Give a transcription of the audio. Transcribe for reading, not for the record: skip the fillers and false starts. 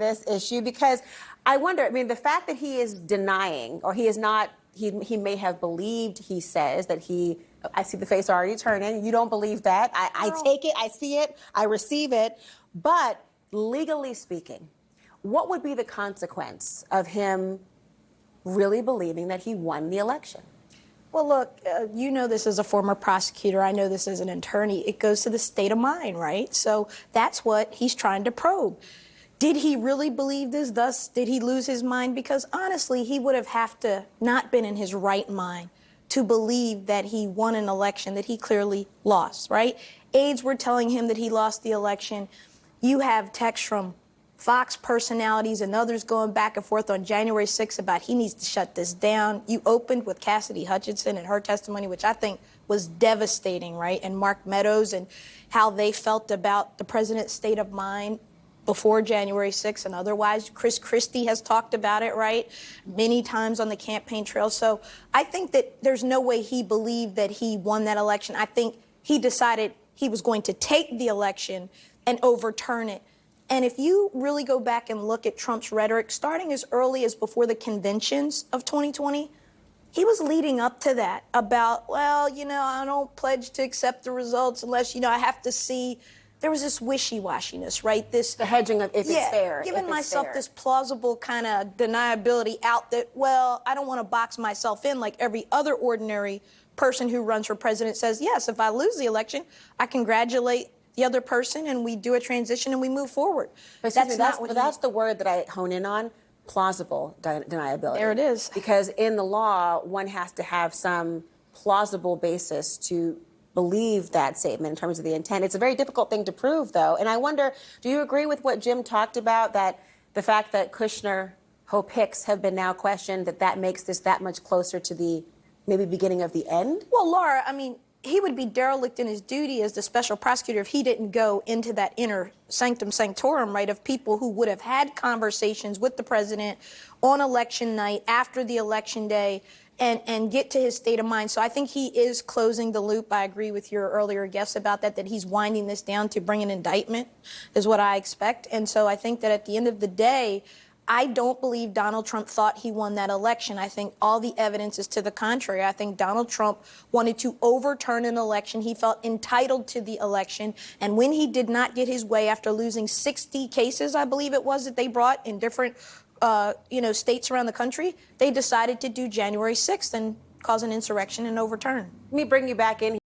this issue, because I wonder, I mean, the fact that he is denying, or he is not, he may have believed, he says that I see the face already turning. You don't believe that. I take it, I see it, I receive it. But legally speaking, what would be the consequence of him really believing that he won the election? Well, look, you know this as a former prosecutor. I know this as an attorney. It goes to the state of mind, right? So that's what he's trying to probe. Did he really believe this? Thus, did he lose his mind? Because honestly, he would have to not been in his right mind to believe that he won an election that he clearly lost, right? Aides were telling him that he lost the election. You have texts from Fox personalities and others going back and forth on January 6th about he needs to shut this down. You opened with Cassidy Hutchinson and her testimony, which I think was devastating, right? And Mark Meadows and how they felt about the president's state of mind before January 6th and otherwise. Chris Christie has talked about it, right, many times on the campaign trail. So I think that there's no way he believed that he won that election. I think he decided he was going to take the election and overturn it. And if you really go back and look at Trump's rhetoric, starting as early as before the conventions of 2020, he was leading up to that about, well, you know, I don't pledge to accept the results unless, you know, I have to see. There was this wishy-washiness, right? The hedging of if it's fair. Giving myself this plausible kind of deniability out that, well, I don't want to box myself in like every other ordinary person who runs for president says, yes, if I lose the election, I congratulate the other person and we do a transition and we move forward. But that's the word that I hone in on, plausible deniability. There it is. Because in the law, one has to have some plausible basis to believe that statement in terms of the intent. It's a very difficult thing to prove, though. And I wonder, do you agree with what Jim talked about, that the fact that Kushner, Hope Hicks have been now questioned, that makes this that much closer to the maybe beginning of the end? Well, Laura, I mean, he would be derelict in his duty as the special prosecutor if he didn't go into that inner sanctum sanctorum, right, of people who would have had conversations with the president on election night, after the election day, and get to his state of mind. So I think he is closing the loop. I agree with your earlier guess about that he's winding this down to bring an indictment is what I expect. And so I think that at the end of the day, I don't believe Donald Trump thought he won that election. I think all the evidence is to the contrary. I think Donald Trump wanted to overturn an election. He felt entitled to the election. And when he did not get his way after losing 60 cases, I believe it was, that they brought in different states around the country, they decided to do January 6th and cause an insurrection and overturn. Let me bring you back in here.